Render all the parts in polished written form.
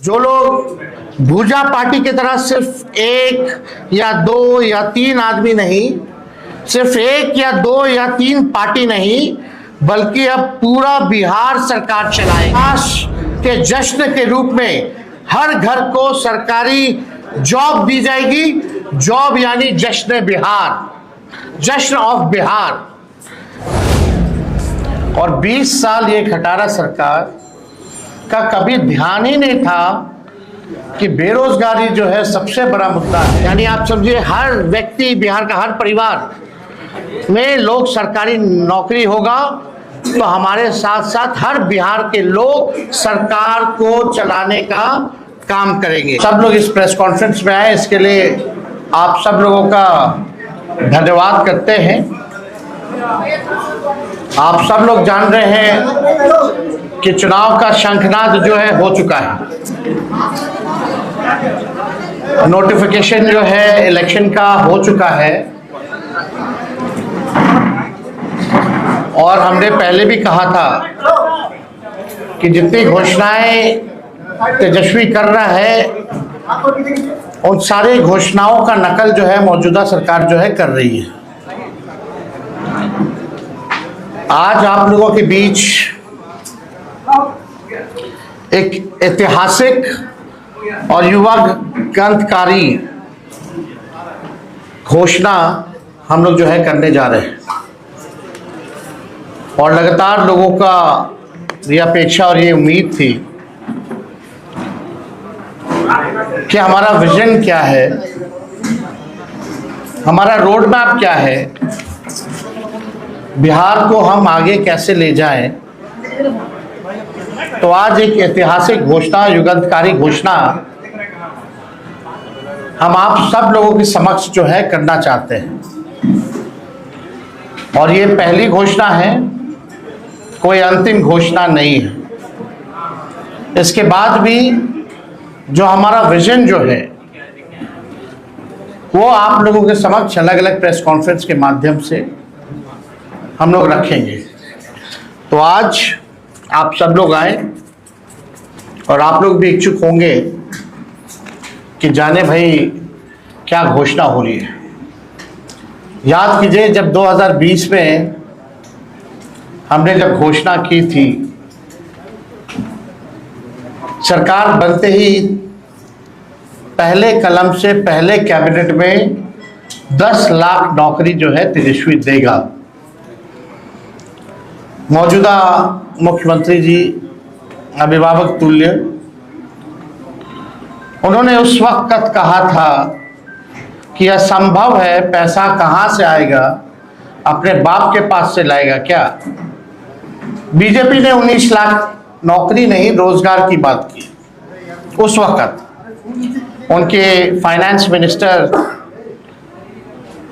जो लोग भूजा पार्टी की तरह सिर्फ एक या दो या तीन आदमी नहीं, सिर्फ एक या दो या तीन पार्टी नहीं, बल्कि अब पूरा बिहार सरकार चलाए। आज के जश्न के रूप में हर घर को सरकारी जॉब दी जाएगी। जॉब यानी जश्न बिहार, जश्न ऑफ बिहार। और 20 साल ये खटारा सरकार का कभी ध्यान ही नहीं था कि बेरोजगारी जो है सबसे बड़ा मुद्दा है। यानी आप समझिए हर व्यक्ति, बिहार का हर परिवार में लोग सरकारी नौकरी होगा तो हमारे साथ साथ हर बिहार के लोग सरकार को चलाने का काम करेंगे। सब लोग इस प्रेस कॉन्फ्रेंस में आए, इसके लिए आप सब लोगों का धन्यवाद करते हैं। आप सब लोग जान रहे हैं कि चुनाव का शंखनाद जो है हो चुका है। नोटिफिकेशन जो है इलेक्शन का हो चुका है और हमने पहले भी कहा था कि जितनी घोषणाएं तेजस्वी कर रहा है उन सारी घोषणाओं का नकल जो है मौजूदा सरकार जो है कर रही है। आज आप लोगों के बीच एक ऐतिहासिक और युवा क्रांतिकारी घोषणा हम लोग जो है करने जा रहे हैं और लगातार लोगों का ये अपेक्षा और ये उम्मीद थी कि हमारा विजन क्या है, हमारा रोड मैप क्या है, बिहार को हम आगे कैसे ले जाएं। तो आज एक ऐतिहासिक घोषणा, युगांतकारी घोषणा हम आप सब लोगों के समक्ष जो है करना चाहते हैं। और ये पहली घोषणा है, कोई अंतिम घोषणा नहीं है। इसके बाद भी जो हमारा विजन जो है वो आप लोगों के समक्ष अलग अलग प्रेस कॉन्फ्रेंस के माध्यम से हम लोग रखेंगे। तो आज आप सब लोग आए और आप लोग भी इच्छुक होंगे कि जाने भाई क्या घोषणा हो रही है। याद कीजिए जब 2020 में हमने जब घोषणा की थी, सरकार बनते ही पहले कलम से पहले कैबिनेट में 10 लाख नौकरी जो है तेजस्वी देगा। मौजूदा मुख्यमंत्री जी अभिभावक तुल्य, उन्होंने उस वक्त कहा था कि यह संभव है, पैसा कहाँ से आएगा, अपने बाप के पास से लाएगा क्या। बीजेपी ने 19 लाख नौकरी नहीं रोजगार की बात की। उस वक्त उनके फाइनेंस मिनिस्टर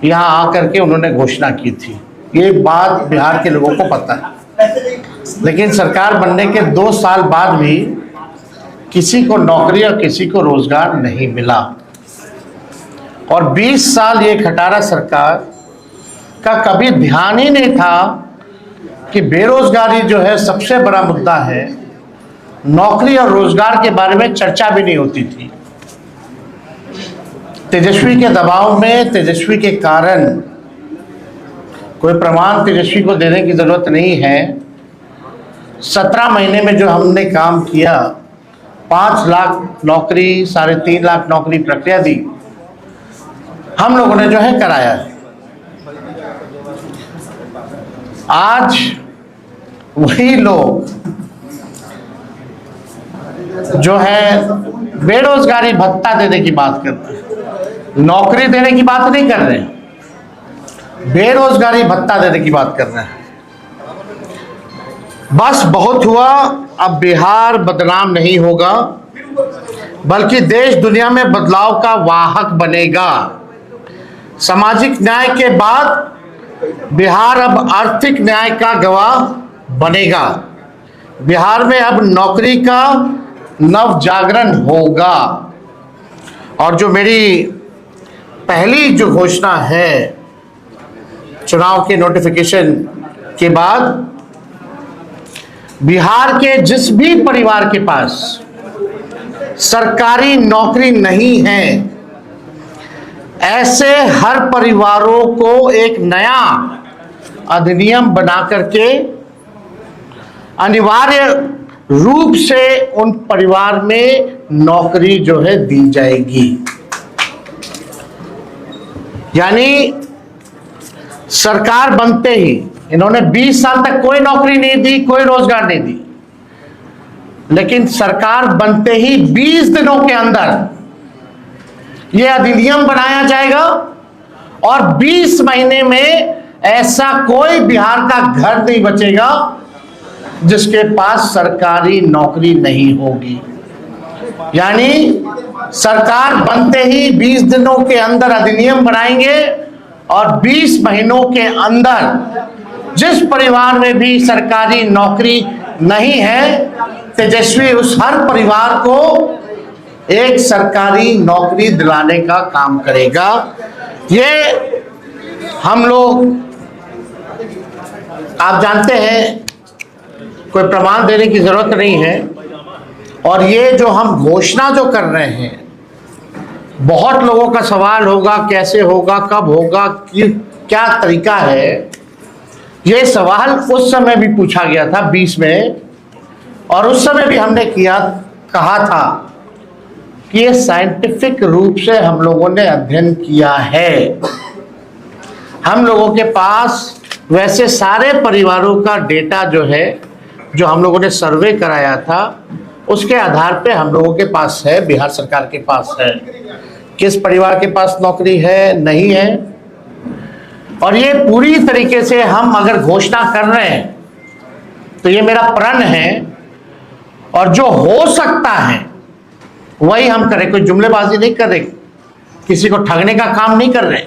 यहाँ आकर के उन्होंने घोषणा की थी। ये बात बिहार के लोगों को पता है, लेकिन सरकार बनने के 2 साल बाद भी किसी को नौकरी और किसी को रोजगार नहीं मिला। और 20 साल ये खटारा सरकार का कभी ध्यान ही नहीं था कि बेरोजगारी जो है सबसे बड़ा मुद्दा है। नौकरी और रोजगार के बारे में चर्चा भी नहीं होती थी। तेजस्वी के दबाव में, तेजस्वी के कारण, कोई प्रमाण तेजस्वी को देने की जरूरत नहीं है, 17 महीने में जो हमने काम किया, 5 लाख नौकरी, 3.5 लाख नौकरी प्रक्रिया दी, हम लोगों ने जो है कराया है। आज वही लोग जो है बेरोजगारी भत्ता देने की बात कर रहे हैं, नौकरी देने की बात नहीं कर रहे हैं, बेरोजगारी भत्ता देने की बात कर रहे हैं। बस बहुत हुआ, अब बिहार बदनाम नहीं होगा, बल्कि देश दुनिया में बदलाव का वाहक बनेगा। सामाजिक न्याय के बाद बिहार अब आर्थिक न्याय का गवाह बनेगा। बिहार में अब नौकरी का नव जागरण होगा। और जो मेरी पहली जो घोषणा है चुनाव के नोटिफिकेशन के बाद, बिहार के जिस भी परिवार के पास सरकारी नौकरी नहीं है, ऐसे हर परिवारों को एक नया अधिनियम बना करके अनिवार्य रूप से उन परिवार में नौकरी जो है दी जाएगी। यानी सरकार बनते ही इन्होंने 20 साल तक कोई नौकरी नहीं दी, कोई रोजगार नहीं दी, लेकिन सरकार बनते ही 20 दिनों के अंदर यह अधिनियम बनाया जाएगा और 20 महीने में ऐसा कोई बिहार का घर नहीं बचेगा जिसके पास सरकारी नौकरी नहीं होगी। यानी सरकार बनते ही 20 दिनों के अंदर अधिनियम बनाएंगे और 20 महीनों के अंदर जिस परिवार में भी सरकारी नौकरी नहीं है, तेजस्वी उस हर परिवार को एक सरकारी नौकरी दिलाने का काम करेगा। ये हम लोग, आप जानते हैं, कोई प्रमाण देने की जरूरत नहीं है। और ये जो हम घोषणा जो कर रहे हैं, बहुत लोगों का सवाल होगा कैसे होगा, कब होगा, क्या तरीका है। ये सवाल उस समय भी पूछा गया था 20 में, और उस समय भी हमने कहा था कि ये साइंटिफिक रूप से हम लोगों ने अध्ययन किया है। हम लोगों के पास वैसे सारे परिवारों का डेटा जो है, जो हम लोगों ने सर्वे कराया था, उसके आधार पे हम लोगों के पास है, बिहार सरकार के पास है, किस परिवार के पास नौकरी है, नहीं है। और ये पूरी तरीके से हम अगर घोषणा कर रहे हैं तो ये मेरा प्रण है, और जो हो सकता है वही हम करें। कोई जुमलेबाजी नहीं कर रहे, किसी को ठगने का काम नहीं कर रहे,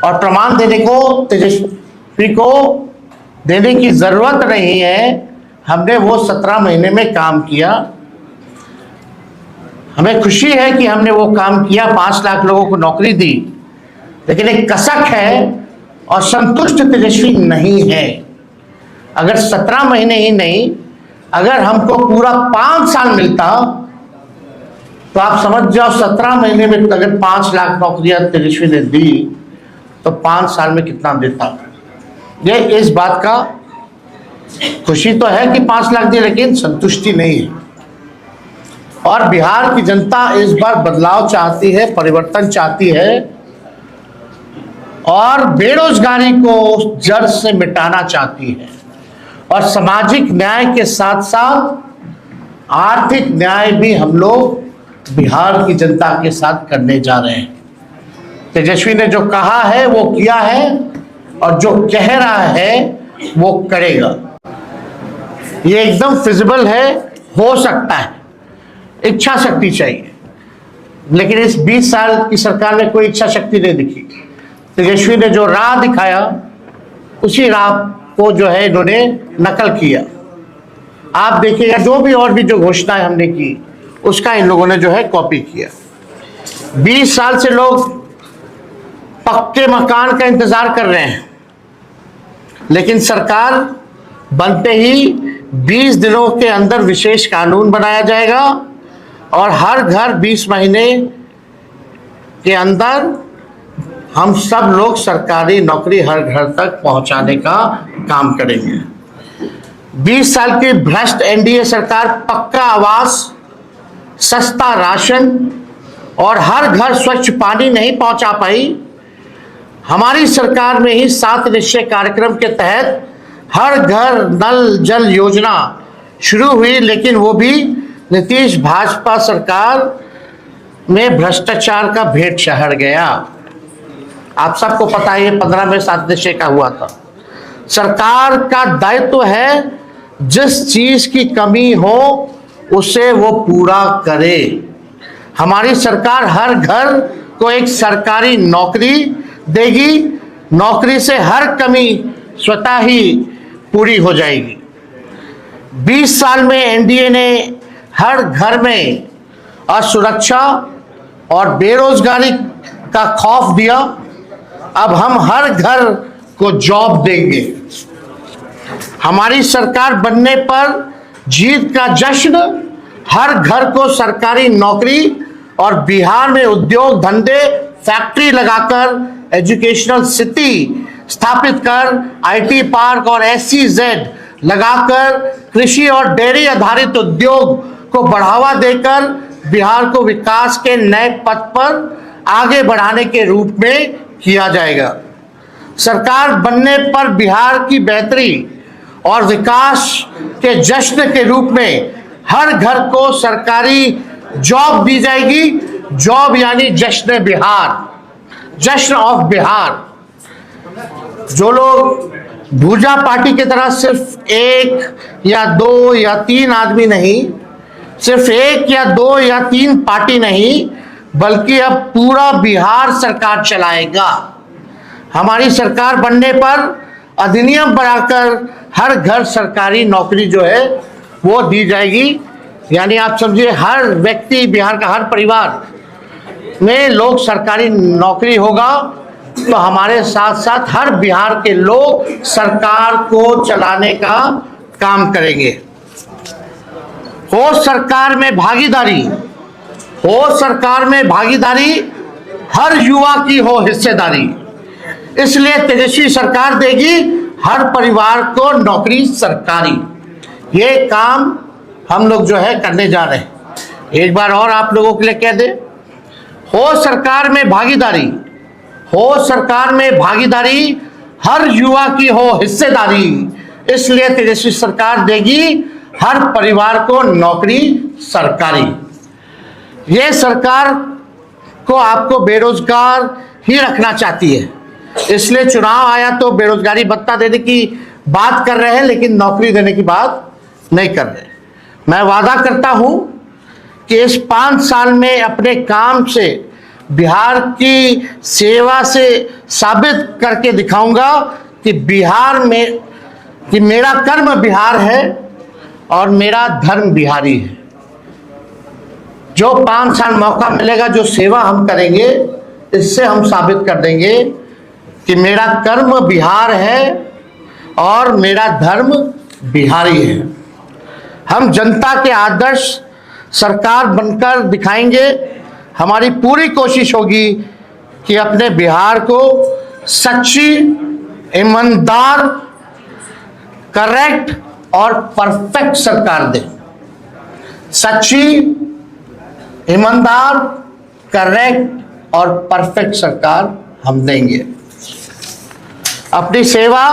और प्रमाण देने को तेजस्वी को देने की जरूरत नहीं है। हमने वो 17 महीने में काम किया, हमें खुशी है कि हमने वो काम किया, 5 लाख लोगों को नौकरी दी, लेकिन एक कसक है और संतुष्ट तेजस्वी नहीं है। अगर 17 महीने ही नहीं, अगर हमको पूरा 5 साल मिलता तो आप समझ जाओ 17 महीने में अगर 5 लाख नौकरियां तेजस्वी ने दी तो 5 साल में कितना देता। ये इस बात का खुशी तो है कि 5 लाख दी, लेकिन संतुष्टि नहीं है। और बिहार की जनता इस बार बदलाव चाहती है, परिवर्तन चाहती है, और बेरोजगारी को जड़ से मिटाना चाहती है, और सामाजिक न्याय के साथ साथ आर्थिक न्याय भी हम लोग बिहार की जनता के साथ करने जा रहे हैं। तेजस्वी ने जो कहा है वो किया है, और जो कह रहा है वो करेगा। ये एकदम फिजिबल है, हो सकता है, इच्छा शक्ति चाहिए। लेकिन इस 20 साल की सरकार में कोई इच्छा शक्ति नहीं दिखी। तेजस्वी ने जो राह दिखाया, उसी राह को जो है इन्होंने नकल किया। आप देखिएगा, जो भी और भी जो घोषणाएं हमने की, उसका इन लोगों ने जो है कॉपी किया। 20 साल से लोग पक्के मकान का इंतजार कर रहे हैं, लेकिन सरकार बनते ही 20 दिनों के अंदर विशेष कानून बनाया जाएगा, और हर घर 20 महीने के अंदर हम सब लोग सरकारी नौकरी हर घर तक पहुंचाने का काम करेंगे। 20 साल की भ्रष्ट एनडीए सरकार पक्का आवास, सस्ता राशन और हर घर स्वच्छ पानी नहीं पहुंचा पाई। हमारी सरकार में ही 7 निश्चय कार्यक्रम के तहत हर घर नल जल योजना शुरू हुई, लेकिन वो भी नीतीश भाजपा सरकार में भ्रष्टाचार का भेंट चढ़ गया। आप सबको पता है, ये 15 में 7 निश्चय का हुआ था। सरकार का दायित्व है जिस चीज की कमी हो उसे वो पूरा करे। हमारी सरकार हर घर को एक सरकारी नौकरी देगी, नौकरी से हर कमी स्वतः ही पूरी हो जाएगी। 20 साल में एनडीए ने हर घर में असुरक्षा और बेरोजगारी का खौफ दिया। अब हम हर घर को जॉब देंगे। हमारी सरकार बनने पर जीत का जश्न हर घर को सरकारी नौकरी और बिहार में उद्योग धंधे फैक्ट्री लगाकर एजुकेशनल सिटी स्थापित कर आईटी पार्क और SEZ लगाकर कृषि और डेयरी आधारित उद्योग को बढ़ावा देकर बिहार को विकास के नए पथ पर आगे बढ़ाने के रूप में किया जाएगा। सरकार बनने पर बिहार की बेहतरी और विकास के जश्न के रूप में हर घर को सरकारी जॉब दी जाएगी। जॉब यानी जश्न बिहार, जश्न ऑफ बिहार। जो लोग भूजा पार्टी की तरह सिर्फ 1 या 2 या 3 आदमी नहीं, सिर्फ 1 या 2 या 3 पार्टी नहीं, बल्कि अब पूरा बिहार सरकार चलाएगा। हमारी सरकार बनने पर अधिनियम बनाकर हर घर सरकारी नौकरी जो है वो दी जाएगी। यानी आप समझिए हर व्यक्ति, बिहार का हर परिवार में लोग सरकारी नौकरी होगा, तो हमारे साथ साथ हर बिहार के लोग सरकार को चलाने का काम करेंगे। हो सरकार में भागीदारी, हो सरकार में भागीदारी, हर युवा की हो हिस्सेदारी। इसलिए तेजस्वी सरकार देगी हर परिवार को नौकरी सरकारी। ये काम हम लोग जो है करने जा रहे हैं। एक बार और आप लोगों के लिए कह दे, हो सरकार में भागीदारी, हो सरकार में भागीदारी, हर युवा की हो हिस्सेदारी। इसलिए तेजस्वी सरकार देगी हर परिवार को नौकरी सरकारी। ये सरकार को आपको बेरोजगार ही रखना चाहती है, इसलिए चुनाव आया तो बेरोजगारी भत्ता देने की बात कर रहे हैं, लेकिन नौकरी देने की बात नहीं कर रहे। मैं वादा करता हूं कि इस 5 साल में अपने काम से बिहार की सेवा से साबित करके दिखाऊंगा कि बिहार में कि मेरा कर्म बिहार है और मेरा धर्म बिहारी है। जो 5 साल मौका मिलेगा, जो सेवा हम करेंगे, इससे हम साबित कर देंगे कि मेरा कर्म बिहार है और मेरा धर्म बिहारी है। हम जनता के आदर्श सरकार बनकर दिखाएंगे। हमारी पूरी कोशिश होगी कि अपने बिहार को सच्ची, ईमानदार, करेक्ट और परफेक्ट सरकार दें। सच्ची, ईमानदार, करेक्ट और परफेक्ट सरकार हम देंगे। अपनी सेवा,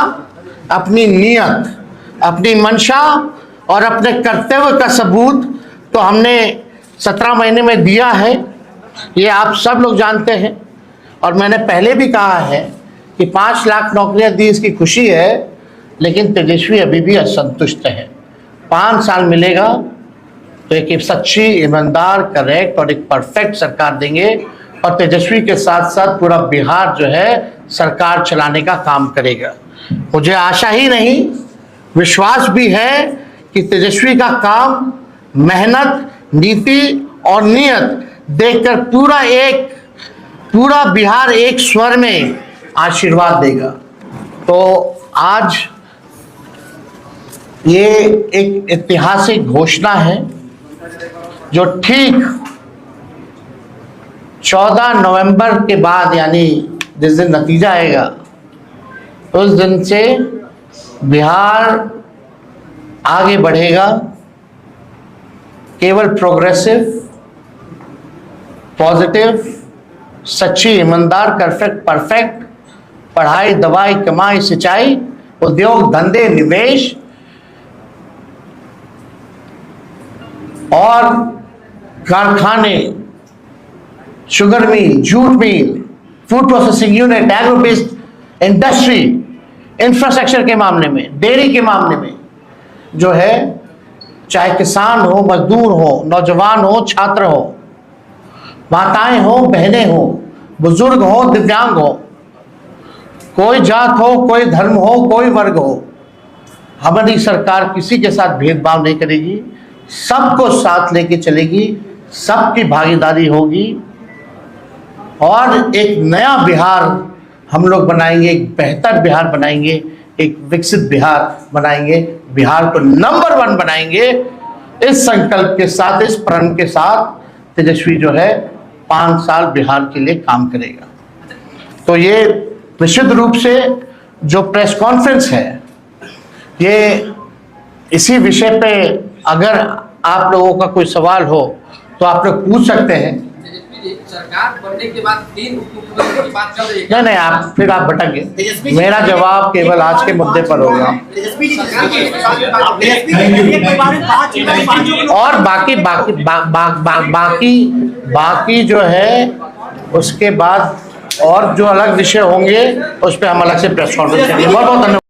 अपनी नियत, अपनी मंशा और अपने कर्तव्य का सबूत तो हमने 17 महीने में दिया है, ये आप सब लोग जानते हैं। और मैंने पहले भी कहा है कि 5 लाख नौकरियां दी, इसकी खुशी है, लेकिन तेजस्वी अभी भी असंतुष्ट है। 5 साल मिलेगा तो एक सच्ची, ईमानदार, करेक्ट और एक परफेक्ट सरकार देंगे, और तेजस्वी के साथ साथ पूरा बिहार जो है सरकार चलाने का काम करेगा। मुझे आशा ही नहीं, विश्वास भी है कि तेजस्वी का काम, मेहनत, नीति और नियत देखकर पूरा बिहार एक स्वर में आशीर्वाद देगा। तो आज ये एक ऐतिहासिक घोषणा है जो ठीक 14 नवंबर के बाद, यानी जिस दिन नतीजा आएगा उस दिन से बिहार आगे बढ़ेगा। केवल प्रोग्रेसिव, पॉजिटिव, सच्ची, ईमानदार, परफेक्ट, पढ़ाई, दवाई, कमाई, सिंचाई, उद्योग धंधे, निवेश और कारखाने, sugar mill, jute mill, food processing unit, agro based industry, infrastructure के मामले में, डेयरी के मामले में जो है, चाहे किसान हो, मजदूर हो, नौजवान हो, छात्र हो, माताएं हो, बहनें हो, बुजुर्ग हो, दिव्यांग हो, कोई जात हो, कोई धर्म हो, कोई वर्ग हो, हमारी सरकार किसी के साथ भेदभाव नहीं करेगी, सबको साथ लेके चलेगी, सबकी भागीदारी होगी और एक नया बिहार हम लोग बनाएंगे, एक बेहतर बिहार बनाएंगे, एक विकसित बिहार बनाएंगे, बिहार को नंबर 1 बनाएंगे इस संकल्प के साथ, इस प्रण के साथ तेजस्वी जो है 5 साल बिहार के लिए काम करेगा। तो ये निश्चित रूप से जो प्रेस कॉन्फ्रेंस है, ये इसी विषय पे अगर आप लोगों का कोई सवाल हो तो आप लोग पूछ सकते हैं। सरकार बनने के बाद 3 उप मुख्यमंत्री की बात चल रही है। नहीं, आप फिर आप भटकेंगे। मेरा जवाब केवल आज के मुद्दे पर होगा और बाकी जो है उसके बाद और जो अलग विषय होंगे उस पर हम अलग से प्रेस कॉन्फ्रेंस करेंगे। बहुत बहुत धन्यवाद।